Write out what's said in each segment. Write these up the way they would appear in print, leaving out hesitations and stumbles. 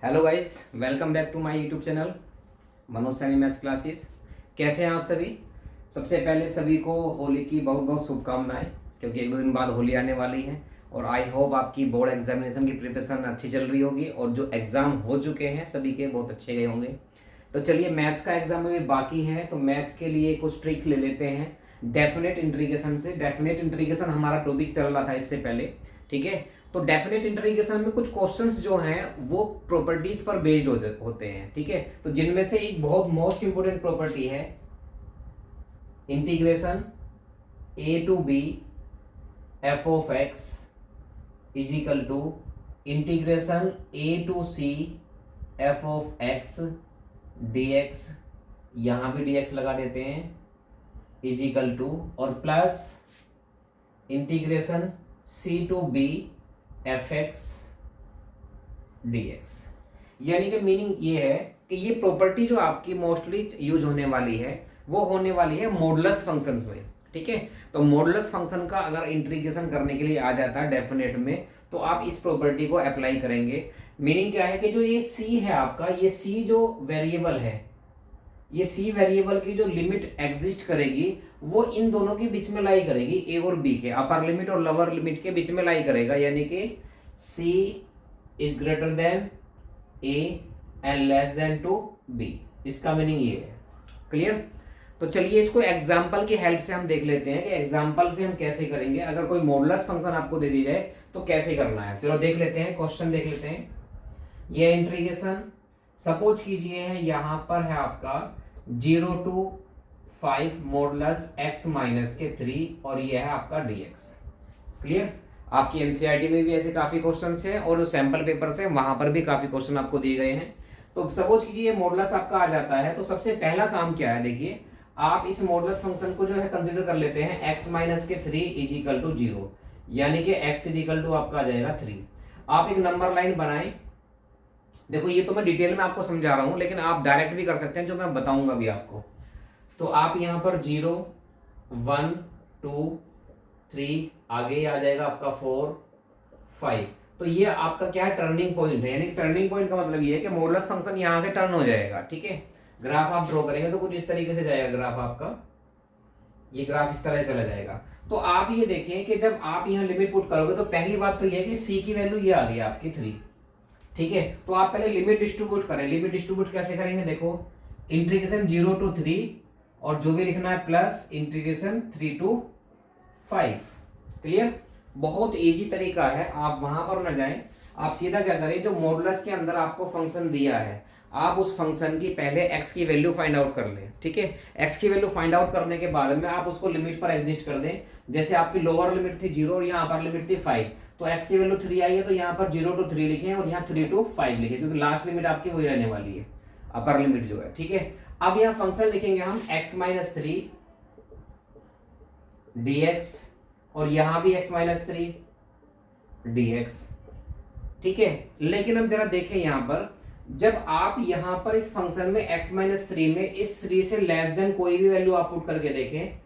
Hello guys, welcome back to my YouTube channel Manoj Saini maths classes. कैसे हैं आप सभी? सबसे पहले सभी को होली की बहुत बहुत शुभकामनाएं, क्योंकि एक दो दिन बाद होली आने वाली है और आई होप आपकी बोर्ड एग्जामिनेशन की प्रिपरेशन अच्छी चल रही होगी और जो एग्ज़ाम हो चुके हैं सभी के बहुत अच्छे गए होंगे। तो चलिए, मैथ्स का एग्जाम अभी बाकी है तो मैथ्स के लिए कुछ ट्रिक्स ले लेते हैं डेफिनेट इंटीग्रेशन से। डेफिनेट इंटीग्रेशन हमारा टॉपिक चल रहा था इससे पहले, ठीक है। तो डेफिनेट इंटीग्रेशन में कुछ क्वेश्चंस जो हैं वो प्रॉपर्टीज पर बेस्ड होते हैं, ठीक है। तो जिनमें से एक बहुत मोस्ट इंपोर्टेंट प्रॉपर्टी है integration a to b f of x is equal to integration a to c f of x d x, यहां भी डी एक्स लगा देते हैं, इज इक्वल टू और plus integration c to b f x d x. यानी कि meaning ये है कि ये प्रॉपर्टी जो आपकी मोस्टली यूज होने वाली है वो होने वाली है मॉडुलस फंक्शंस में, ठीक है। तो मॉडुलस फंक्शन का अगर इंटीग्रेशन करने के लिए आ जाता है डेफिनेट में, तो आप इस प्रॉपर्टी को अप्लाई करेंगे। मीनिंग क्या है कि जो ये सी है आपका, ये सी जो वेरिएबल है, ये सी वेरिएबल की जो लिमिट एग्जिस्ट करेगी वो इन दोनों के बीच में लाई करेगी, ए और बी के, अपर लिमिट और लोअर लिमिट के बीच में लाई करेगा। यानी कि C is greater than A and less than to B, इसका मीनिंग ये है। क्लियर? तो चलिए इसको एग्जाम्पल की हेल्प से हम देख लेते हैं कि एग्जाम्पल से हम कैसे करेंगे। अगर कोई मॉडुलस फंक्शन आपको दे दी जाए तो कैसे करना है। चलो देख लेते हैं, क्वेश्चन देख लेते हैं। ये इंटीग्रेशन सपोज कीजिए है, यहां पर है आपका 0 to 5 मॉडुलस x माइनस के 3 और ये है आपका dx। क्लियर? आपकी एनसीईआरटी में भी ऐसे काफी क्वेश्चंस हैं और जो सैंपल पेपर से वहां पर भी काफी क्वेश्चन आपको दिए गए हैं। तो सपोज कीजिए मॉडुलस आपका आ जाता है, तो सबसे पहला काम क्या है, देखिए आप इस मॉडुलस फंक्शन को जो है कंसीडर कर लेते हैं x माइनस के 3 इज इक्वल टू 0, यानी कि x इज इक्वल टू आपका आ जाएगा 3। आप एक नंबर लाइन बनाएं। देखो ये तो मैं डिटेल में आपको समझा रहा हूं, लेकिन आप डायरेक्ट भी कर सकते हैं जो मैं बताऊंगा भी आपको। तो आप यहां पर 0 1 2 3, आगे आ जाएगा आपका 4 5। तो ये आपका क्या है, टर्निंग पॉइंट है। यानी टर्निंग पॉइंट का मतलब ये है कि मॉडुलस फंक्शन यहां से टर्न हो जाएगा, ठीक है। ग्राफ आप ड्रॉ करेंगे तो कुछ इस तरीके से जाएगा ग्राफ आपका, ये ग्राफ इस तरह चला जाएगा। तो आप ये देखिए कि जब आप यहां लिमिट पुट करोगे तो पहली बात तो ये है कि सी की वैल्यू ये आ गई आपकी 3, ठीक है। तो आप पहले लिमिट डिस्ट्रीब्यूट करें। लिमिट डिस्ट्रीब्यूट कैसे करेंगे, देखो इंटीग्रेशन 0 to 3 और जो भी लिखना है प्लस इंटीग्रेशन 3 to 5। क्लियर? बहुत इजी तरीका है, आप वहां पर ना जाएं। आप सीधा क्या करें, जो मॉडुलस के अंदर आपको फंक्शन दिया है आप उस फंक्शन की पहले x की वैल्यू फाइंड आउट कर लें, ठीक है। x की वैल्यू फाइंड आउट करने के बाद में आप उसको लिमिट पर एग्जिस्ट कर दें। जैसे आपकी लोअर लिमिट थी 0 और यहाँ अपर लिमिट थी 5, तो x की वैल्यू 3 आई है तो यहाँ पर 0 to 3 लिखें और यहाँ 3 to 5 लिखें, क्योंकि लास्ट लिमिट आपकी वही रहने वाली है, अपर लिमिट जो है, ठीक है। अब यहाँ फंक्शन लिखेंगे हम x माइनस 3 dx और यहां भी x माइनस 3 dx, ठीक है। लेकिन अब जरा देखें यहां पर, जब आप यहां पर इस फंक्शन में x माइनस 3 में इस 3 से लेस देन कोई भी वैल्यू आप पुट करके देखें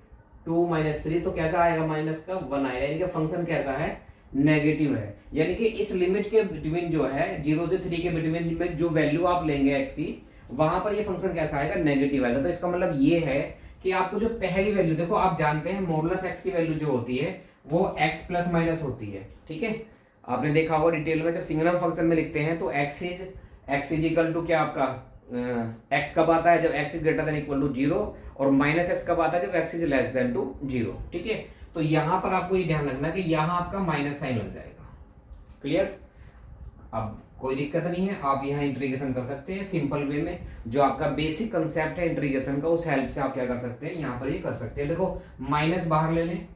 2 माइनस 3, तो कैसा आएगा, माइनस का 1 आएगा। यानी कि फंक्शन कैसा है, नेगेटिव है। यानी कि इस लिमिट के बिटवीन जो है 0 से 3 के बिटवीन में जो वैल्यू आप लेंगे x की, वहां पर ये फंक्शन कैसा आएगा, नेगेटिव आएगा। तो इसका मतलब ये है कि आपको जो पहली वैल्यू, देखो आप जानते हैं मॉडुलस x की वैल्यू जो होती है वो x प्लस माइनस होती है, ठीक है। आपने देखा होगा डिटेल में, जब सिंगुलर फंक्शन में लिखते हैं तो x इज इक्वल टू क्या आपका x कब आता है, जब x is greater than equal to 0 और माइनस x कब आता है, जब x is less than to 0, ठीक है। तो यहां पर आपको ये ध्यान रखना कि यहां आपका माइनस साइन लग जाएगा। क्लियर? अब कोई दिक्कत नहीं है, आप यहाँ इंटीग्रेशन कर सकते हैं सिंपल वे में। जो आपका बेसिक कंसेप्ट है इंटीग्रेशन का, उस हेल्प से आप क्या कर सकते हैं, यहाँ पर ये कर सकते हैं। देखो माइनस बाहर ले लें,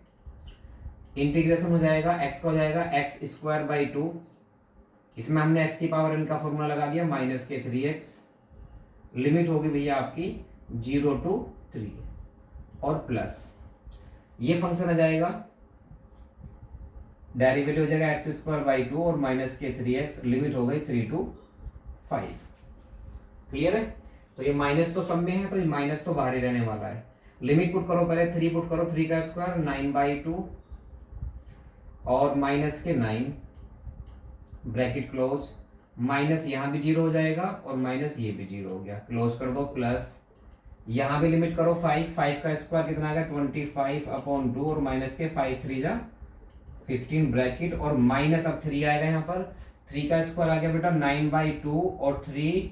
इंटीग्रेशन हो जाएगा x का हो जाएगा x स्क्वायर बाई 2, इसमें हमने x की पावर n का फॉर्मूला लगा दिया माइनस के 3x, लिमिट होगी भैया आपकी 0 to 3 और प्लस ये फंक्शन आ जाएगा, डेरिवेटिव हो जाएगा एक्स स्क्वायर बाई 2 और माइनस के 3x, लिमिट हो गई 3 to 5। क्लियर है? तो ये माइनस तो सब में है, तो ये माइनस तो बाहर ही रहने वाला है। लिमिट पुट करो, पहले 3 पुट करो, 3 का स्क्वायर 9/2 और माइनस के 9 ब्रैकेट क्लोज माइनस यहाँ भी 0 हो जाएगा और माइनस ये भी 0 हो गया, क्लोज कर दो, प्लस यहाँ भी लिमिट करो 5 का स्क्वायर कितना आ गया 25/2 और माइनस के 5 3 जा 15 ब्रैकेट और माइनस अब 3 आएगा यहाँ पर, 3 का स्क्वायर आ गया बेटा 9/2 और 3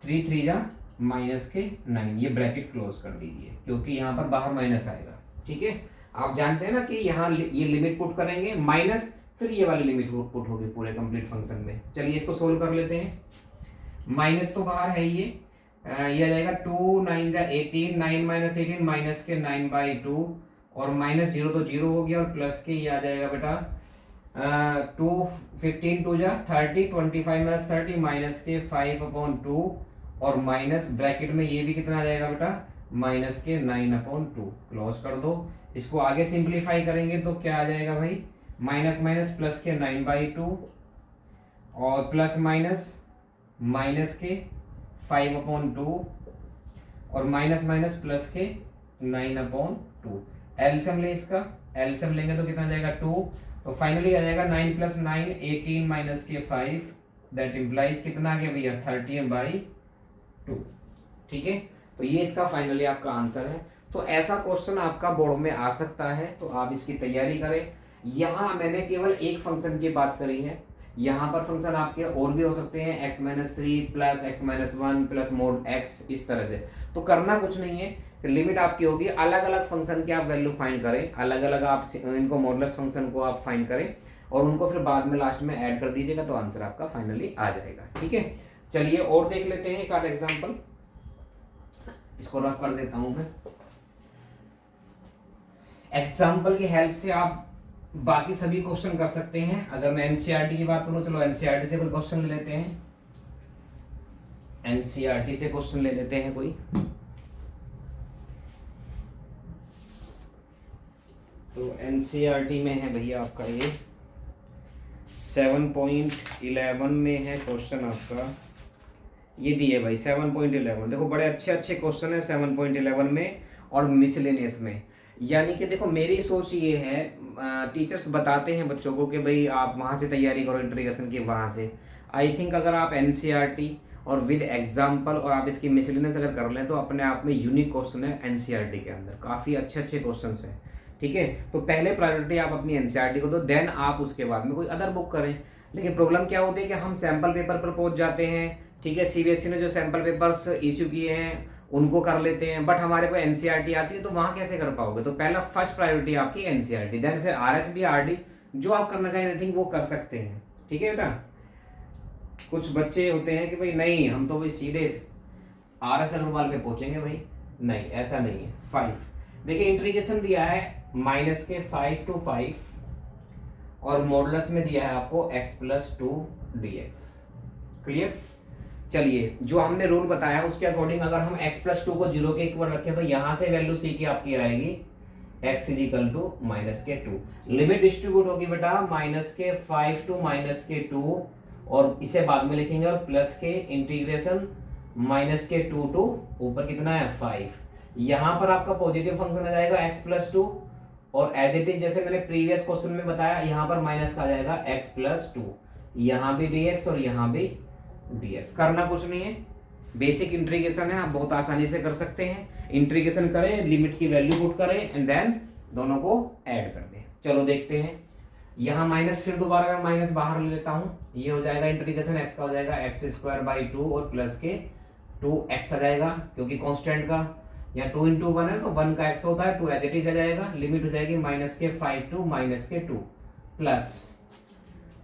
3 जा माइनस के 9, ये ब्रैकेट क्लोज कर दीजिए क्योंकि यहाँ पर बाहर माइनस आएगा। ठीक है, आप जानते हैं ना कि यहाँ ये लिमिट पुट करेंगे माइनस, फिर ये वाली लिमिट पुट होगी पूरे कंप्लीट फंक्शन में। चलिए इसको सोल्व कर लेते हैं। माइनस तो बाहर है, ये आ जाएगा 2 9 जा 18, 9 - 18 माइनस के 9/2 और माइनस 0 तो 0 हो गया और प्लस के ये आ जाएगा बेटा 2 15 2 जा 30, 25 - 30 माइनस के 5/2 और माइनस ब्रैकेट में ये भी कितना आ जाएगा बेटा माइनस के 9/2, क्लोज कर दो। इसको आगे सिंप्लीफाई करेंगे तो क्या आ जाएगा भाई, माइनस माइनस प्लस के 9/2 और प्लस माइनस माइनस के 5/2 और माइनस माइनस प्लस के 9/2। एलसीएम ले, इसका एलसीएम लेंगे तो कितना जाएगा 2, तो फाइनली आ जाएगा 9 + 9 18 माइनस के 5, दैट इंप्लाइज कितना आ गया भैया 30/2। ठीक है, तो ये इसका फाइनली आपका आंसर है। तो ऐसा क्वेश्चन आपका बोर्ड में आ सकता है, तो आप इसकी तैयारी करें। यहाँ मैंने केवल एक फंक्शन की बात करी है, यहाँ पर फंक्शन आपके और भी हो सकते हैं, x-3 plus x-1 plus mode x, इस तरह से। तो करना कुछ नहीं है, लिमिट आपकी होगी, अलग अलग फंक्शन की आप वैल्यू फाइंड करें, अलग अलग आप इनको मॉडुलस फंक्शन को आप फाइंड करें और उनको फिर बाद में लास्ट में ऐड कर दीजिएगा, तो आंसर आपका फाइनली आ जाएगा। ठीक है, चलिए और देख लेते हैं एक आध एग्जाम्पल, इसको रफ कर देता हूं मैं। एग्जाम्पल की हेल्प से आप बाकी सभी क्वेश्चन कर सकते हैं। अगर मैं एनसीईआरटी की बात करूं, चलो एनसीईआरटी से कोई क्वेश्चन ले लेते हैं, एनसीईआरटी से क्वेश्चन ले लेते हैं कोई। तो एनसीईआरटी में है भैया आपका ये 7.11 में है क्वेश्चन आपका, ये दिए भाई 7.11। देखो बड़े अच्छे अच्छे क्वेश्चन है 7.11 में और मिसलेनियस में। यानी कि देखो मेरी सोच ये है, टीचर्स बताते हैं बच्चों को कि भाई आप वहाँ से तैयारी करो इंटीग्रेशन की, वहाँ से। आई थिंक अगर आप एनसीईआरटी और विद एग्जाम्पल और आप इसकी मिसलेनियस अगर कर लें तो अपने आप में यूनिक क्वेश्चन है एनसीईआरटी के अंदर, काफ़ी अच्छे अच्छे क्वेश्चन हैं। ठीक है, तो पहले प्रायोरिटी आप अपनी एनसीईआरटी को दो, देन आप उसके बाद में कोई अदर बुक करें। लेकिन प्रॉब्लम क्या होती है कि हम सैम्पल पेपर पर पहुंच जाते हैं, ठीक है, सीबीएसई ने जो सैम्पल पेपर्स इश्यू किए हैं उनको कर लेते हैं, बट हमारे को एनसीईआरटी आती है, तो वहां कैसे कर पाओगे। तो पहला फर्स्ट प्रायोरिटी आपकी एनसीईआरटी, देन फिर आरएसबी आरडी, जो आप करना चाहें आई थिंक वो कर सकते हैं। ठीक है बेटा, कुछ बच्चे होते हैं कि भाई नहीं हम तो भाई सीधे आरएस अग्रवाल पे पहुंचेंगे, भाई नहीं, ऐसा नहीं है। 5 देखिए इंटीग्रेशन दिया है माइनस के 5 to 5 और मॉडुलस में दिया है आपको x+2 dx। क्लियर, चलिए जो हमने रूल बताया उसके अकॉर्डिंग अगर हम x+2 को 0 के इक्वल रखें तो यहां से वैल्यू सी की आपकी आएगी x = -2। लिमिट डिस्ट्रीब्यूट होगी बेटा -5 to -2 और इसे बाद में लिखेंगे और प्लस के इंटीग्रेशन -2 to ऊपर कितना है 5। यहां पर आपका पॉजिटिव फंक्शन आ जाएगा x+2 और एज इट इज जैसे मैंने प्रीवियस क्वेश्चन में बताया यहाँ पर माइनस का आ जाएगा x+2, यहाँ भी dx और यहाँ भी dx। करना कुछ नहीं है, बेसिक इंटीग्रेशन है, आप बहुत आसानी से कर सकते हैं। इंटीग्रेशन करें, लिमिट की वैल्यू पुट करें एंड देन दोनों को ऐड कर दें। चलो देखते हैं, यहाँ माइनस, फिर दोबारा मैं माइनस बाहर ले लेता हूँ, ये हो जाएगा इंटीग्रेशन x का हो जाएगा x² 2 और प्लस के 2x आ जाएगा क्योंकि कॉन्स्टेंट का यहाँ 2 × 1 है तो 1 का x होता है, 2 एज इट इज आ जाएगा। लिमिट हो जाएगी -5 to -2 प्लस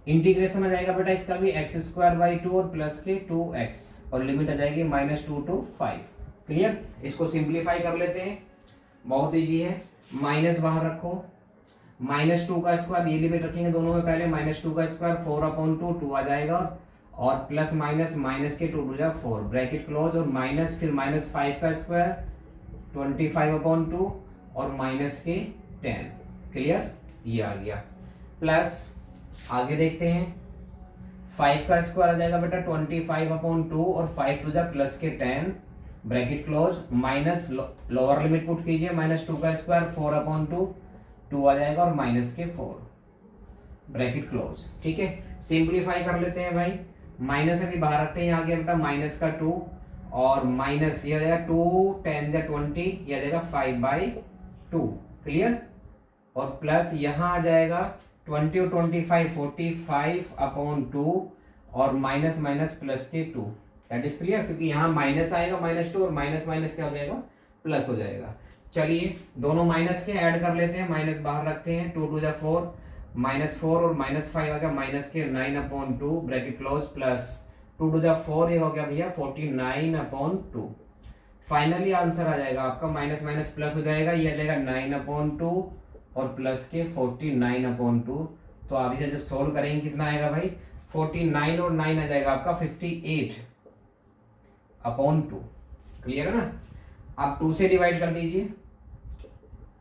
इंटीग्रेशन आ जाएगा बेटा इसका भी x² 2 और प्लस के 2x और लिमिट आ जाएगी -2 to 5। क्लियर, इसको सिंप्लीफाई कर लेते हैं, बहुत इजी है। माइनस बाहर रखो, -2 का स्क्वायर, ये लिमिट रखेंगे दोनों में, पहले -2 का स्क्वायर 4/2 2 आ जाएगा और प्लस माइनस के 2 2 4 ब्रैकेट क्लोज और माइनस फिर -5 का स्क्वायर 25/2 और माइनस के 10। क्लियर, ये आ गया। प्लस आगे देखते हैं, 5 का स्क्वायर आ जाएगा बेटा 25/2 और 5 2 प्लस के 10 bracket close minus lower limit put कीजिए -2 का स्क्वायर 4/2 2 आ जाएगा और माइनस के 4 ब्रैकेट क्लोज। ठीक है, सिंप्लीफाई कर लेते हैं भाई, माइनस अभी बाहर रखते हैं, यहाँ आ गया बेटा माइनस का 2 और माइनस ये आ जाएगा 2 10 या 20, ये आ जाएगा 5/2। क्लियर? और प्लस यहाँ आ जाएगा 20 और 25 45/2 और माइनस माइनस प्लस के 2। दैट इज क्लियर, क्योंकि यहाँ माइनस आएगा -2 और माइनस माइनस क्या हो जाएगा, प्लस हो जाएगा। चलिए दोनों माइनस के ऐड कर लेते हैं, माइनस बाहर रखते हैं, 2 2 4 -4 और -5 आ गया माइनस के 9/2 ब्रैकेट क्लोज प्लस 2 2 4 ये हो गया भैया 49/2। फाइनली आंसर आ जाएगा आपका माइनस माइनस प्लस हो जाएगा, ये आ जाएगा 9/2 और प्लस के 49/2। तो आप इसे जब सोल्व करेंगे कितना आएगा भाई, 49 और 9 आ जाएगा आपका 58/2। क्लियर है ना? आप 2 से डिवाइड कर दीजिए,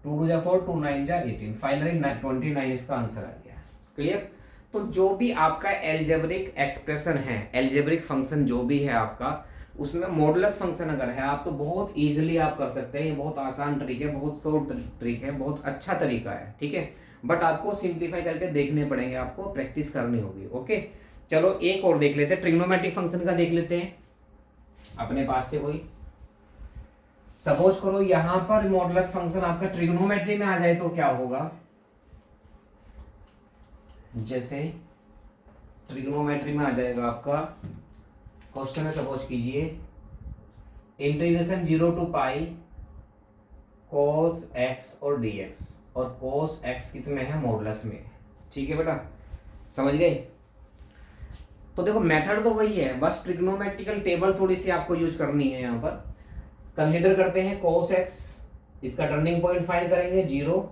2 2 4 2 9 18, फाइनली 29 इसका आंसर आ गया। क्लियर? तो जो भी आपका एल्जेब्रिक एक्सप्रेशन है, एल्जेब्रिक फंक्शन जो भी है आपका, उसमें मॉडुलस फंक्शन अगर है आप तो बहुत इजीली आप कर सकते हैं। ये बहुत आसान ट्रिक है, बहुत शॉर्ट ट्रिक है, बहुत अच्छा तरीका है। ठीक है, बट आपको सिंप्लीफाई करके देखने पड़ेंगे, आपको प्रैक्टिस करनी होगी। ओके, चलो एक और देख लेते हैं, ट्रिग्नोमेट्रिक फंक्शन का देख लेते हैं अपने पास से कोई। सपोज करो यहां पर मॉडुलस फंक्शन आपका ट्रिग्नोमेट्री में आ जाए तो क्या होगा, जैसे ट्रिग्नोमेट्री में आ जाएगा आपका क्वेश्चन है, सपोज कीजिए integration 0 to pi cos x और dx, और cos x किसमें है, मॉडुलस में। ठीक है बेटा, समझ गए? तो देखो मेथड तो वही है, बस ट्रिग्नोमेट्रिकल टेबल थोड़ी सी आपको यूज करनी है। यहाँ पर कंसीडर करते हैं cos x, इसका टर्निंग पॉइंट फाइंड करेंगे 0।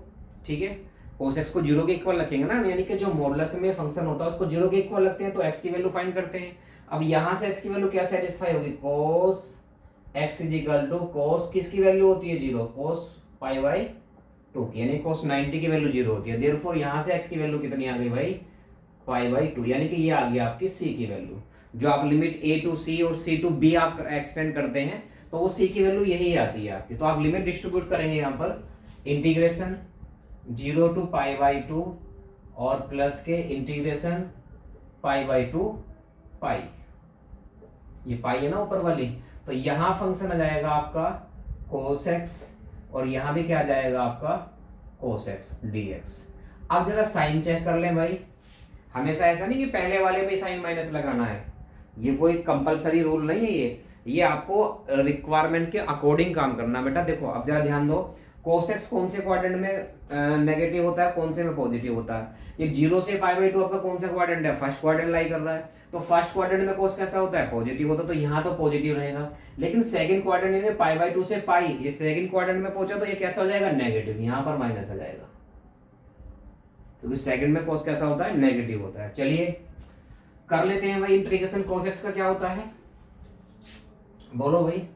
ठीक है, cos x को 0 के इक्वल रखेंगे ना, यानी कि जो मॉडुलस में फंक्शन होता है उसको 0 के इक्वल रखते हैं, तो x की वैल्यू फाइंड करते हैं। अब यहां से x की वैल्यू क्या सेटिस्फाई होगी, cos x is equal to cos किसकी वैल्यू होती है 0, cos π/2 की, यानी cos 90 की वैल्यू 0 होती है। देयरफॉर यहां से x की वैल्यू कितनी आ गई भाई, π/2, यानी कि ये आ गया आपकी c की वैल्यू। जो आप लिमिट a to c और c to b आप एक्सटेंड करते हैं तो वो c की वैल्यू यही आती है आपकी। तो आप लिमिट डिस्ट्रीब्यूट करेंगे यहाँ पर, इंटीग्रेशन 0 to π/2 और प्लस के इंटीग्रेशन π/2 पाई, ये पाई है ना ऊपर वाली, तो यहां फंक्शन आ जाएगा आपका cos x और यहां भी क्या आ जाएगा आपका cos x dx। अब जरा साइन चेक कर लें भाई, हमेशा ऐसा नहीं कि पहले वाले पे साइन माइनस लगाना है, ये कोई कंपलसरी रूल नहीं है, ये आपको रिक्वायरमेंट के अकॉर्डिंग काम करना बेटा। देखो अब जरा ध्यान दो, cos x कौन से क्वाड्रेंट में नेगेटिव होता है, कौन से में पॉजिटिव होता है। ये 0 से π/2 आपका कौन सा क्वाड्रेंट है, फर्स्ट क्वाड्रेंट लाई कर रहा है, तो फर्स्ट क्वाड्रेंट में cos कैसा होता है, पॉजिटिव होता है, तो यहाँ तो पॉजिटिव रहेगा। लेकिन सेकंड क्वाड्रेंट यानी π/2 से पाई, ये सेकंड क्वाड्रेंट में पहुंचा तो ये कैसा हो जाएगा, नेगेटिव, यहाँ पर माइनस आ जाएगा, क्योंकि सेकंड में cos कैसा होता है, नेगेटिव होता है। चलिए कर लेते हैं भाई इंटीग्रेशन cos x का क्या होता है, बोलो भाई,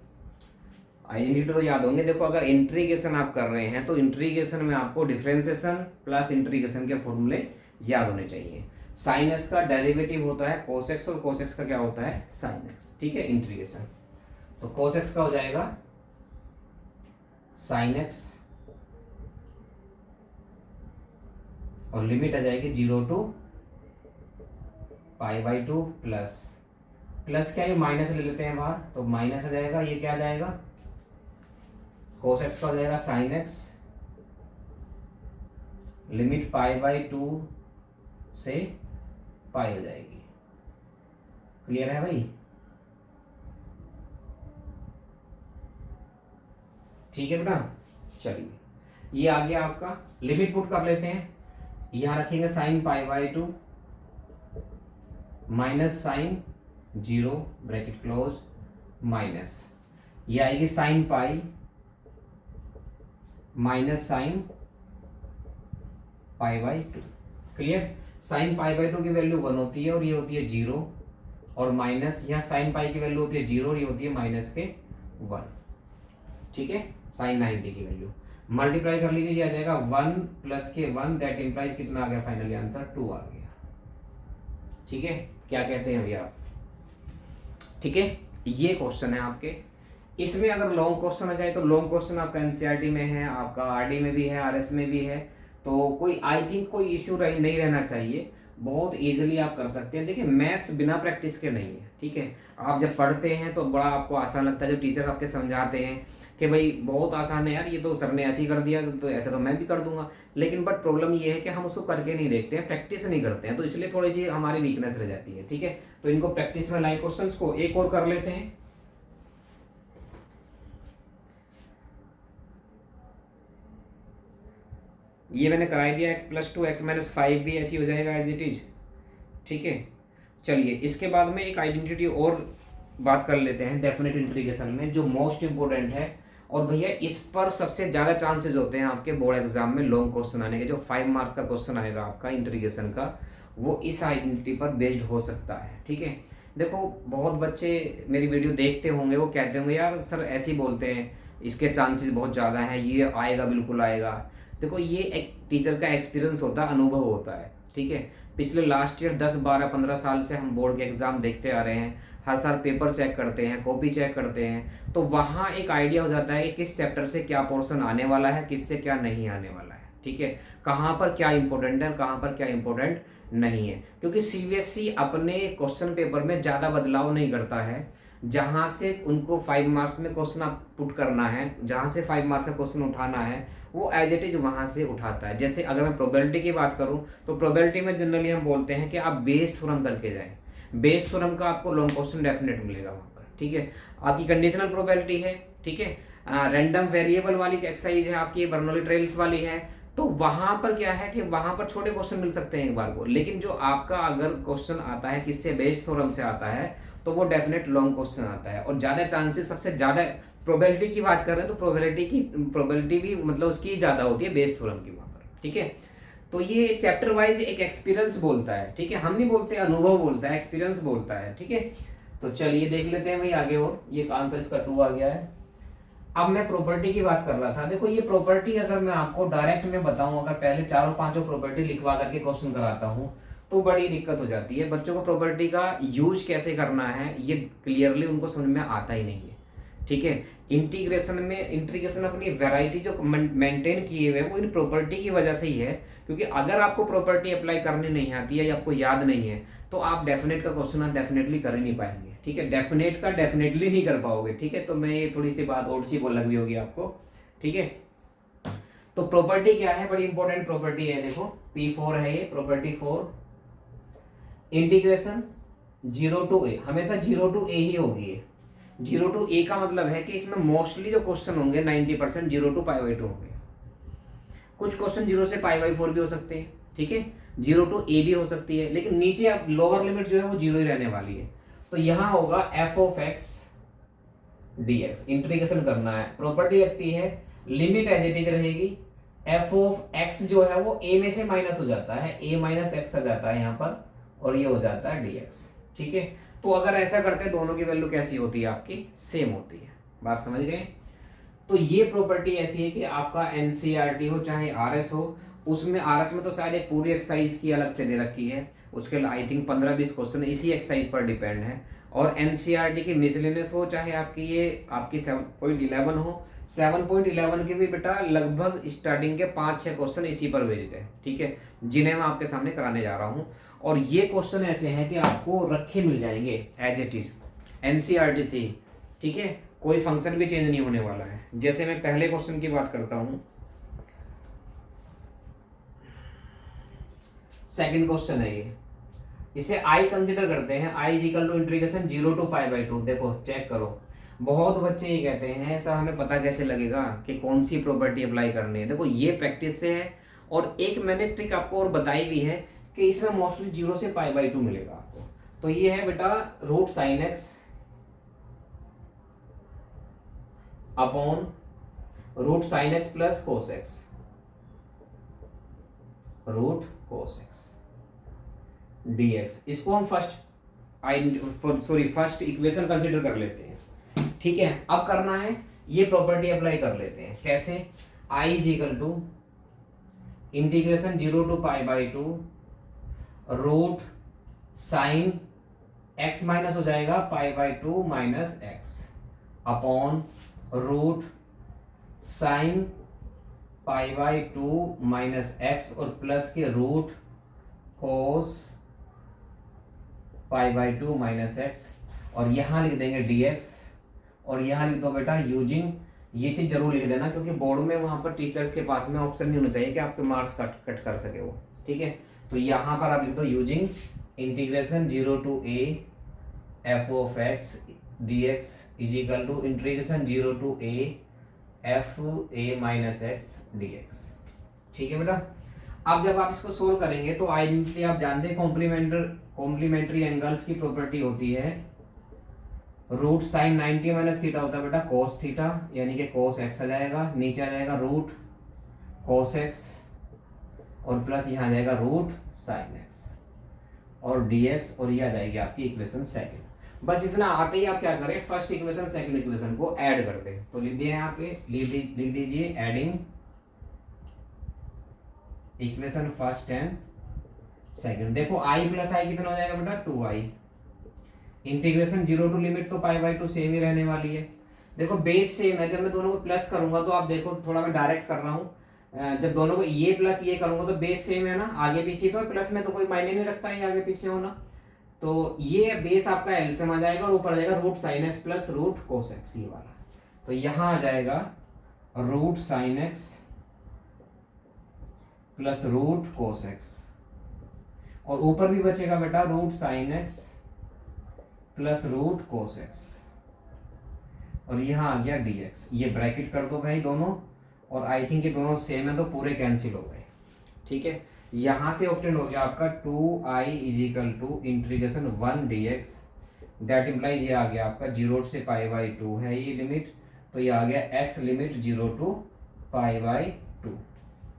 आइडेंटिटी तो याद होंगे। देखो अगर इंटीग्रेशन आप कर रहे हैं तो इंटीग्रेशन में आपको डिफरेंशिएशन प्लस इंटीग्रेशन के फॉर्मूले याद होने चाहिए। साइन एक्स का डेरिवेटिव होता है cos x और cos x का क्या होता है, साइन x। ठीक है, इंटीग्रेशन तो cos x का हो जाएगा साइन x और लिमिट आ जाएगी 0 to π/2 प्लस क्या, ये माइनस ले लेते हैं बाहर, तो माइनस आ जाएगा, ये क्या आ जाएगा cos x का हो जाएगा साइन x, लिमिट π/2 से पाई हो जाएगी। क्लियर है भाई? ठीक है बेटा, चलिए ये आ गया आपका, लिमिट पुट कर लेते हैं, यहां रखेंगे sine π/2 minus sine 0 bracket close minus, ये आएगी sine pi minus sine π/2। Clear? Sine π/2 की वैल्यू 1 होती है और ये होती है 0, और माइनस यहाँ साइन पाई की वैल्यू होती है 0 और ये होती है माइनस के 1। ठीक है, साइन 90 की वैल्यू मल्टीप्लाई कर लीजिए, आ जाएगा 1 प्लस के 1, दैट इंप्लाइज कितना आ गया, फाइनली आंसर 2 आ गया। ठीक है, क्या कहते हैं भैया आप? ठीक है, ये क्वेश्चन है आपके। इसमें अगर लॉन्ग क्वेश्चन आ जाए तो लॉन्ग क्वेश्चन आपका एनसीईआरटी में है, आपका आरडी में भी है, आरएस में भी है, तो कोई आई थिंक कोई इश्यू नहीं रहना चाहिए। बहुत इजीली आप कर सकते हैं। देखिए मैथ्स बिना प्रैक्टिस के नहीं है, ठीक है। आप जब पढ़ते हैं तो बड़ा आपको आसान लगता है, जो टीचर आपके समझाते हैं कि भाई बहुत आसान है यार, ये तो सर ने ऐसे ही कर दिया तो ऐसे तो मैं भी कर दूंगा, लेकिन बट प्रॉब्लम ये है कि हम उसको करके नहीं देखते हैं, प्रैक्टिस नहीं करते हैं, तो इसलिए थोड़ी सी हमारी वीकनेस रह जाती है, ठीक है। तो इनको प्रैक्टिस में लाए क्वेश्चंस को। एक और कर लेते हैं। ये मैंने करा दिया, x+2 x-5 भी ऐसी हो जाएगा एज इट इज, ठीक है। चलिए इसके बाद में एक आइडेंटिटी और बात कर लेते हैं डेफिनेट इंटीग्रेशन में, जो मोस्ट इंपोर्टेंट है। और भैया इस पर सबसे ज़्यादा चांसेस होते हैं आपके बोर्ड एग्जाम में लॉन्ग क्वेश्चन आने के। जो 5 मार्क्स का क्वेश्चन आएगा आपका इंटीग्रेशन का, वो इस आइडेंटिटी पर बेस्ड हो सकता है, ठीक है। देखो बहुत बच्चे मेरी वीडियो देखते होंगे, वो कहते होंगे यार सर ऐसे ही बोलते हैं, इसके चांसेस बहुत ज़्यादा हैं, ये आएगा बिल्कुल आएगा। देखो ये एक टीचर का एक्सपीरियंस होता है, अनुभव होता है, ठीक है। पिछले लास्ट ईयर 10 12 15 साल से हम बोर्ड के एग्जाम देखते आ रहे हैं, हर साल पेपर चेक करते हैं, कॉपी चेक करते हैं, तो वहाँ एक आइडिया हो जाता है कि किस चैप्टर से क्या पोर्शन आने वाला है, किससे क्या नहीं आने वाला है, ठीक है। कहाँ पर क्या इंपॉर्टेंट है, कहाँ पर क्या इंपॉर्टेंट नहीं है, क्योंकि सीबीएसई अपने क्वेश्चन पेपर में ज़्यादा बदलाव नहीं करता है। जहाँ से उनको 5 मार्क्स में क्वेश्चन पुट करना है, जहाँ से 5 मार्क्स का क्वेश्चन उठाना है, वो एज इट इज वहाँ से उठाता है। जैसे अगर मैं प्रोबेबिलिटी की बात करूँ तो प्रोबेबिलिटी में जनरली हम बोलते हैं कि आप बेस थ्योरम करके जाएं, बेस थ्योरम का आपको लॉन्ग क्वेश्चन डेफिनेट मिलेगा वहाँ पर, ठीक है। आपकी कंडीशनल प्रोबेबिलिटी है, ठीक है, रैंडम वेरिएबल वाली एक्सरसाइज है आपकी, बर्नौली ट्रेल्स वाली है, तो वहां पर क्या है कि वहां पर छोटे क्वेश्चन मिल सकते हैं एक बार को। लेकिन जो आपका अगर क्वेश्चन आता है किससे, बेस थ्योरम से आता है, तो वो डेफिनेट लॉन्ग क्वेश्चन आता है। और ज्यादा चांसेस, सबसे ज्यादा प्रोबेबिलिटी की बात कर रहे हैं तो प्रोबेबिलिटी भी मतलब उसकी ज्यादा होती है बेस थ्योरम की वहां पर, ठीक है। तो ये चैप्टर वाइज एक एक्सपीरियंस बोलता है, ठीक है। हम नहीं बोलते अनुभव बोलता है, एक्सपीरियंस बोलता है, ठीक है। तो चलिए देख लेते हैं भाई आगे। और ये आंसर इसका 2 आ गया है। अब मैं प्रॉपर्टी की बात कर रहा था। देखो ये प्रॉपर्टी अगर मैं आपको डायरेक्ट में बताऊं, अगर पहले 4-5 प्रॉपर्टी लिखवा करके क्वेश्चन कराता हूं तो बड़ी दिक्कत हो जाती है। बच्चों को प्रॉपर्टी का यूज कैसे करना है ये क्लियरली उनको समझ में आता ही नहीं है, ठीक है। इंटीग्रेशन अपनी वैरायटी जो मेंटेन किए हुए वो इन प्रॉपर्टी की वजह से ही है। क्योंकि अगर आपको प्रॉपर्टी अप्लाई करनी नहीं आती है या आपको याद नहीं है तो आप डेफिनेट का क्वेश्चन आप डेफिनेटली कर ही नहीं पाएंगे, ठीक है। डेफिनेट का डेफिनेटली नहीं कर पाओगे, ठीक है। तो मैं ये थोड़ी सी बात और सी बोल लग रही होगी आपको, ठीक है। तो प्रॉपर्टी क्या है, बड़ी इंपॉर्टेंट प्रॉपर्टी है। देखो P4 है ये प्रॉपर्टी 4, इंटीग्रेशन 0 to a, हमेशा 0 to a ही होगी। 0 to a का मतलब है कि इसमें मोस्टली जो क्वेश्चन होंगे 90% 0 to π/2 होंगे। कुछ क्वेश्चन 0 से π/4 भी हो सकते हैं, ठीक है, 0 to a भी हो सकती है, लेकिन नीचे अब लोअर लिमिट जो है वो 0 ही रहने वाली है। तो यहां होगा f(x) dx, इंटीग्रेशन करना है। प्रॉपर्टी लगती है लिमिट एज इट इज रहेगी, f(x) जो है वो a में से माइनस हो जाता है, a - x आ जाता है यहाँ पर, और ये हो जाता है dx, ठीक है। तो अगर ऐसा करते हैं दोनों की वैल्यू कैसी होती है आपकी, सेम होती है। बात समझ गए। तो ये प्रॉपर्टी ऐसी है कि आपका एनसीईआरटी हो चाहे आरएस हो, उसमें आरएस में तो शायद एक पूरी एक्सरसाइज की अलग से दे रखी है, उसके लिए आई थिंक 15-20 क्वेश्चन इसी एक्सरसाइज पर डिपेंड है। और एनसीईआरटी की मिसलेनियस हो चाहे आपकी ये आपकी 7.11 हो, 7.11 के भी बेटा लगभग स्टार्टिंग के 5-6 क्वेश्चन इसी पर बेस्ड है, ठीक है, जिन्हें मैं आपके सामने कराने जा रहा हूँ। और ये क्वेश्चन ऐसे हैं कि आपको रखे मिल जाएंगे एज इट इज एनसीईआरटी से, ठीक है, कोई फंक्शन भी चेंज नहीं होने वाला है। जैसे मैं पहले क्वेश्चन की बात करता हूं, सेकंड क्वेश्चन है ये, इसे आई कंसीडर करते हैं, I equal to integration 0 to π/2। देखो चेक करो, बहुत बच्चे ये कहते हैं सर हमें पता कैसे लगेगा कि कौन सी प्रॉपर्टी अप्लाई करनी है। देखो ये प्रैक्टिस से है, और एक मैंने ट्रिक आपको और बताई भी है कि इसमें मोस्टली 0 से π/2 मिलेगा आपको। तो ये है बेटा √sin x upon √sin x plus cos x, √cos x dx। इसको हम फर्स्ट इक्वेशन कंसीडर कर लेते हैं, ठीक है। अब करना है ये प्रॉपर्टी अप्लाई कर लेते हैं। कैसे, i is equal to integration 0 to π/2 √sin x minus हो जाएगा π/2 minus x upon √sin π/2 minus x और प्लस के cos pi by 2 minus x, और यहाँ लिख देंगे dx, और यहाँ लिख दो बेटा यूजिंग, ये चीज़ जरूर लिख देना क्योंकि बोर्ड में वहाँ पर टीचर्स के पास में ऑप्शन नहीं होना चाहिए कि आपके मार्क्स कट कर सके वो, ठीक है। तो यहाँ पर आप लिख दो using integration 0 to a f of x dx is equal to integration 0 to a f a minus x dx, ठीक है बेटा। अब जब आप इसको सोल्व करेंगे तो आइडेंटिटी आप जानते हैं, कॉम्प्लीमेंट्री एंगल्स की प्रॉपर्टी होती है रूट साइन 90 माइनस थीटा होता है बेटा कोस थीटा, यानी कि कोस एक्स आ जाएगा, नीचे आ जाएगा रूट कोस एक्स, और प्लस यहाँ आ जाएगा रूट साइन एक्स और dx, और ये आ जाएगी आपकी इक्वेशन सेकंड। बस इतना आते ही आप क्या करें, फर्स्ट इक्वेशन सेकंड इक्वेशन को ऐड कर दें। तो लिख दिए यहाँ पे, लिख दीजिए adding equation first and second. देखो i प्लस आई कितना हो जाएगा बेटा 2i, इंटीग्रेशन 0 टू लिमिट तो पाई बाई 2 सेम ही रहने वाली है। देखो बेस सेम है, जब मैं दोनों को प्लस करूंगा तो आप देखो थोड़ा मैं डायरेक्ट कर रहा हूँ, जब दोनों को ये प्लस ये करूंगा तो बेस सेम है ना, आगे पीछे तो प्लस में तो कोई मायने नहीं रखता है आगे पीछे होना। तो ये बेस आपका एलसीएम आ जाएगा और ऊपर आ जाएगा root sine x plus root cos x, ये वाला। तो यहाँ आ जाएगा root sine x plus root cos x, और ऊपर भी बचेगा बेटा root sine x plus root cos x, और यहाँ आ गया dx। ये ब्रैकेट कर दो भाई दोनों, और आई थिंक ये दोनों सेम है तो पूरे कैंसिल हो गए, ठीक है। यहाँ से ऑब्टेन हो गया आपका 2i is equal to integration 1 dx, that implies ये आ गया आपका 0 से पाई बाई 2 है ये लिमिट, तो ये आ गया x limit 0 to pi by 2।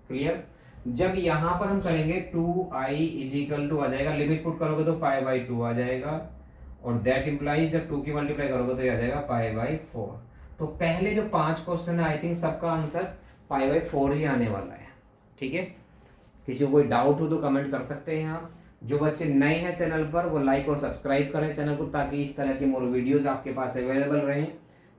Clear. जब यहाँ पर हम करेंगे 2i इज इक्वल टू आ जाएगा, लिमिट पुट करोगे तो पाई बाई 2 आ जाएगा, और दैट इम्प्लाइज जब 2 की मल्टीप्लाई करोगे तो ये आ जाएगा पाई बाई 4। तो पहले जो 5 क्वेश्चन है आई थिंक सबका आंसर पाई बाई 4 ही आने वाला है, ठीक है। किसी को कोई डाउट हो तो कमेंट कर सकते हैं आप। जो बच्चे नए हैं चैनल पर वो लाइक और सब्सक्राइब करें चैनल को, ताकि इस तरह की मोर वीडियोस आपके पास अवेलेबल रहें,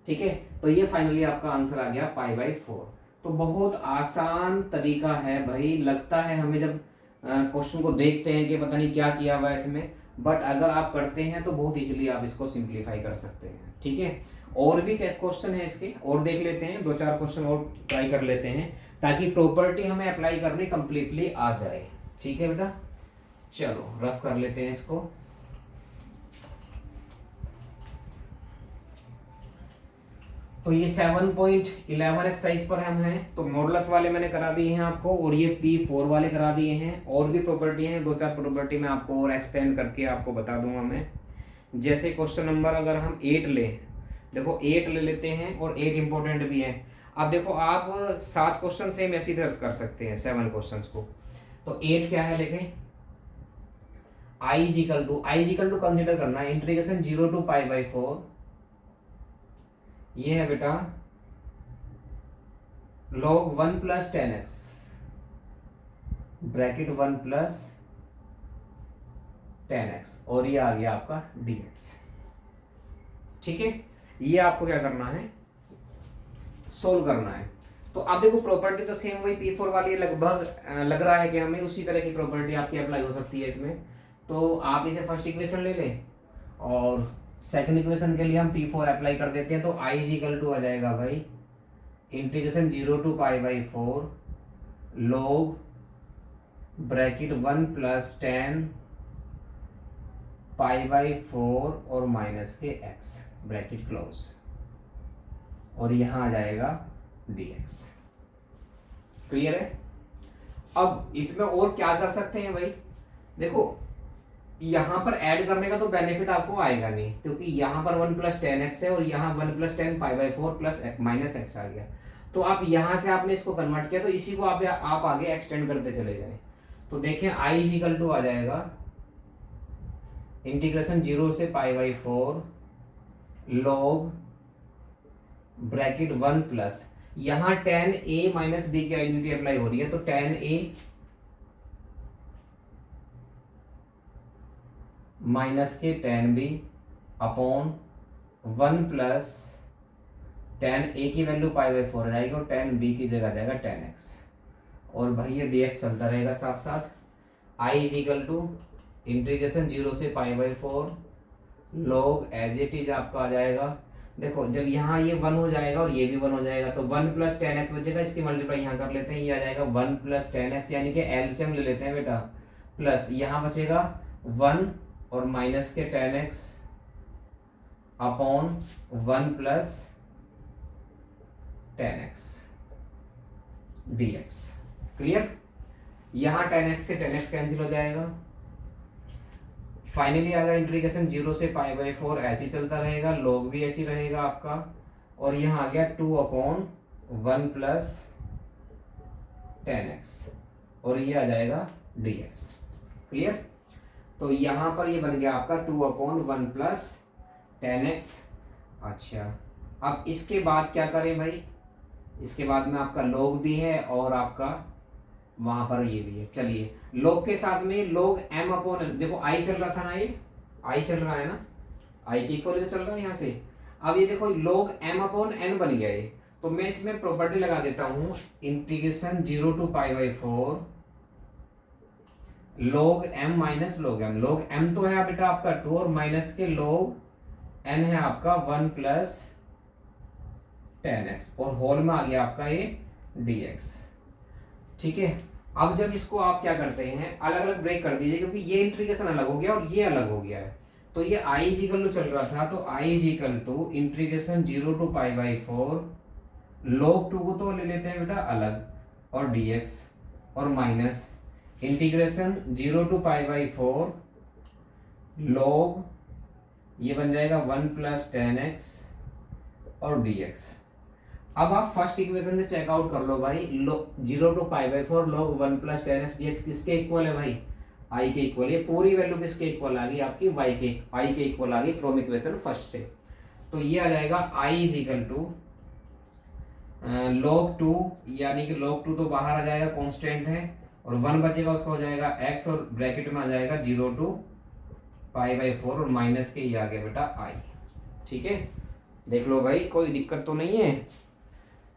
ठीक है। तो ये फाइनली आपका आंसर आ गया पाई बाई 4। तो बहुत आसान तरीका है भाई, लगता है हमें जब क्वेश्चन को देखते हैं कि पता नहीं क्या किया हुआ है इसमें, बट अगर आप करते हैं तो बहुत इजीली आप इसको सिंप्लीफाई कर सकते हैं, ठीक है। और भी क्वेश्चन है इसके, और देख लेते हैं, 2-4 क्वेश्चन और ट्राई कर लेते हैं, ताकि प्रॉपर्टी हमें अप्लाई करनी कंप्लीटली आ जाए, ठीक है बेटा। चलो रफ कर लेते हैं इसको। तो ये 7.11 एक्सरसाइज पर हम हैं, तो मॉडुलस वाले मैंने करा दिए हैं आपको, और ये P4 वाले करा दिए हैं। और भी प्रॉपर्टी हैं, 2-4 प्रॉपर्टी मैं आपको और एक्सप्लेन करके आपको बता दूंगा मैं। जैसे क्वेश्चन नंबर अगर हम 8 लें, देखो 8 ले लेते हैं, और 8 इंपॉर्टेंट भी है। अब देखो आप 7 क्वेश्चन सेम ऐसे दर्ज कर सकते हैं 7 क्वेश्चन को। तो 8 क्या है देखें, i इक्वल टू कंसिडर करना है इंटीग्रेशन 0 टू पाई बाई 4, ये है बेटा log 1 plus 10x bracket 1 plus 10x, और ये आ गया आपका dx, ठीक है। ये आपको क्या करना है, सोल्व करना है। तो अब देखो प्रॉपर्टी तो सेम वही P4 वाली लगभग लग रहा है कि हमें उसी तरह की प्रॉपर्टी आपकी अप्लाई हो सकती है इसमें। तो आप इसे फर्स्ट इक्वेशन ले लें, और सेकंड इक्वेशन के लिए हम P4 अप्लाई कर देते हैं। तो i इक्वल टू आ जाएगा भाई integration 0 to pi by 4 log bracket 1 plus 10 pi by 4 और माइनस के x ब्रैकेट क्लोज, और यहां आ जाएगा dx। क्लियर है। अब इसमें और क्या कर सकते हैं भाई, देखो यहां पर ऐड करने का तो बेनिफिट आपको आएगा नहीं, क्योंकि यहां पर 1 प्लस 10x है, और यहाँ 1 plus 10 pi by 4 plus minus x आ गया। तो आप यहां से आपने इसको कन्वर्ट किया, तो इसी को आप आगे एक्सटेंड करते चले जाएं। तो देखें i इक्वल टू आ जाएगा इंटीग्रेशन 0 से पाई बाई 4 log ब्रैकेट 1 प्लस, यहां 10a माइनस b की आइडेंटिटी अप्लाई हो रही है, तो 10a माइनस के 10b अपॉन 1 प्लस 10a की वैल्यू पाई बाई 4 आ जाएगी, और 10b की जगह आ जाएगा 10x, और भाई ये dx चलता रहेगा साथ साथ। I is equal to integration 0 से π/4 log एज इट इज आपका आ जाएगा। देखो जब यहाँ ये 1 हो जाएगा और ये भी 1 हो जाएगा तो 1 + 10x बचेगा, इसकी मल्टीप्लाई यहाँ कर लेते हैं, ये आ जाएगा 1 + 10x, यानी कि एलसीएम ले लेते हैं बेटा, प्लस यहाँ बचेगा 1 और माइनस के 10x upon 1 + 10x dx। Clear? यहाँ 10x से 10x कैंसिल हो जाएगा, फाइनली आएगा इंटीग्रेशन 0 से π/4 ऐसे ही चलता रहेगा, log भी ऐसी रहेगा आपका, और यहाँ आ गया 2/1 + 10x और ये आ जाएगा dx। क्लियर? तो यहाँ पर ये बन गया आपका 2/1 + 10x। अच्छा, अब इसके बाद क्या करें भाई, इसके बाद में आपका log भी है और आपका वहां पर ये भी है। चलिए log के साथ में log m/n, देखो i चल रहा था ना, ये i चल रहा है ना, i के इक्वल तो चल रहा है यहाँ से। अब ये देखो log m/n बन गया ये, तो मैं इसमें प्रॉपर्टी लगा देता हूँ, integration 0 to π/4 log m - log m। log m तो है बेटा आपका 2 और माइनस के log n है आपका 1 + 10x और होल में आ गया आपका ये dx। ठीक है, अब जब इसको आप क्या करते हैं, अलग अलग ब्रेक कर दीजिए, क्योंकि ये इंटीग्रेशन अलग हो गया और ये अलग हो गया है। तो ये i इज इक्वल टू चल रहा था, तो i is equal to integration 0 to π/4 log 2 को तो ले लेते हैं बेटा अलग और dx और माइनस इंटीग्रेशन 0 to π/4 log ये बन जाएगा 1 + 10x और dx। अब आप फर्स्ट इक्वेशन से चेकआउट कर लो भाई, 0 to π/4 log 1 + 10x dx किसके इक्वल है भाई, i के इक्वल। ये पूरी वैल्यू किसके इक्वल आ गई आपकी, i के इक्वल आ गई फ्रॉम इक्वेशन फर्स्ट से। तो ये आ जाएगा i is equal to log 2, यानी कि log 2 तो बाहर आ जाएगा, कांस्टेंट है, और 1 बचेगा उसका हो जाएगा x और ब्रैकेट में आ जाएगा 0 to π/4 और माइनस के ये आ गया बेटा i। ठीक है, देख लो भाई कोई दिक्कत तो नहीं है।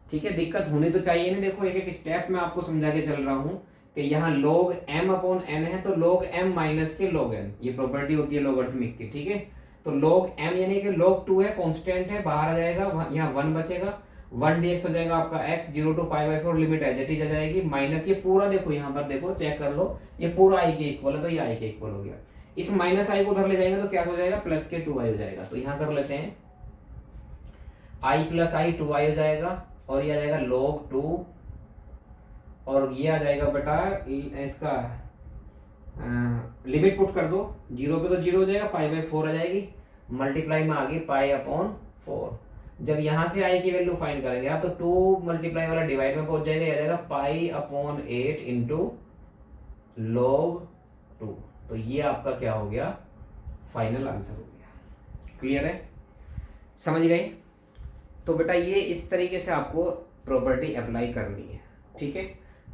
ठीक है, दिक्कत होनी तो चाहिए नहीं। देखो एक एक स्टेप में आपको समझा के चल रहा हूँ कि यहाँ log m/n है, तो log m माइनस के log n, ये प्रॉपर्टी होती है लॉगरिथमिक की। ठीक है, तो log m यानी कि log 2 है, कांस्टेंट है, बाहर आ जाएगा, यहाँ 1 बचेगा, 1 dx हो जाएगा आपका x, 0 to π/4 limit as it is आ जाएगी, माइनस ये पूरा देखो यहाँ पर देखो चेक कर लो, ये पूरा i के इक्वल है, तो ये i के इक्वल हो गया। इस माइनस i को उधर ले जाएंगे तो क्या हो जाएगा, प्लस के 2i हो जाएगा। तो यहाँ कर लेते हैं i + i 2i हो जाएगा, और ये आ जाएगा log 2, और ये आ जाएगा बेटा इसका लिमिट पुट कर दो, 0 पे तो 0 हो जाएगा, π/4 आ जाएगी, मल्टीप्लाई में आ गई π/4। जब यहाँ से i की वैल्यू फाइंड करेंगे आप तो 2 मल्टीप्लाई वाला डिवाइड में पहुंच जाएगा, ये आ जाएगा π/8 इंटू log 2। तो ये आपका क्या हो गया, फाइनल आंसर हो गया। क्लियर है, समझ गए? तो बेटा ये इस तरीके से आपको प्रॉपर्टी अप्लाई करनी है। ठीक है,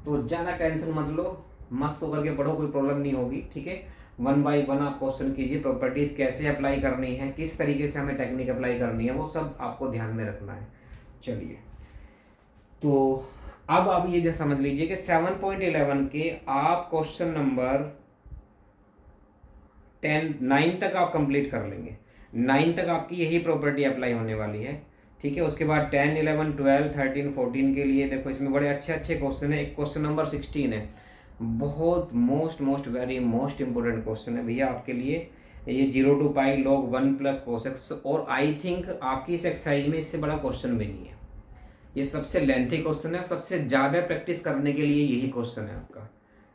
तो ज़्यादा टेंशन मत लो, मस्त होकर के पढ़ो, कोई प्रॉब्लम नहीं होगी। ठीक है, 1 by 1 आप क्वेश्चन कीजिए, प्रॉपर्टीज कैसे अप्लाई करनी है, किस तरीके से हमें टेक्निक अप्लाई करनी है, वो सब आपको ध्यान में रखना है। चलिए, तो अब आप ये समझ लीजिए कि 7.11 के आप क्वेश्चन नंबर 9 तक आप कंप्लीट कर लेंगे। 9 तक आपकी यही प्रॉपर्टी अप्लाई होने वाली है। ठीक है, उसके बाद 10, 11, 12, 13, 14 के लिए देखो इसमें बड़े अच्छे अच्छे क्वेश्चन है। एक क्वेश्चन नंबर 16 है, बहुत most very most important question है भैया आपके लिए। ये 0 to π log 1 + cos x, और आई थिंक आपकी इस एक्सरसाइज में इससे बड़ा क्वेश्चन भी नहीं है। ये सबसे लेंथी क्वेश्चन है, सबसे ज़्यादा प्रैक्टिस करने के लिए यही क्वेश्चन है आपका।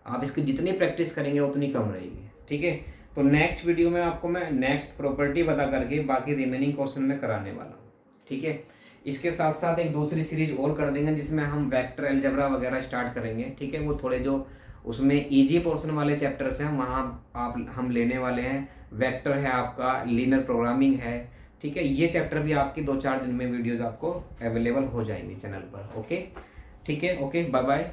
आप इसकी जितनी प्रैक्टिस करेंगे उतनी कम रहेगी। ठीक है, तो नेक्स्ट वीडियो में आपको मैं नेक्स्ट प्रॉपर्टी बता करके बाकी रिमेनिंग क्वेश्चन में कराने वाला हूँ। ठीक है, इसके साथ साथ एक दूसरी सीरीज और कर देंगे जिसमें हम वेक्टर अलजेब्रा वगैरह स्टार्ट करेंगे। ठीक है, वो थोड़े जो उसमें इजी पोर्शन वाले चैप्टर्स हैं वहाँ आप हम लेने वाले हैं। वेक्टर है आपका, लीनियर प्रोग्रामिंग है। ठीक है, ये चैप्टर भी आपकी 2-4 दिन में वीडियोस आपको अवेलेबल हो जाएंगी चैनल पर। ओके, ठीक है, ओके, बाय बाय।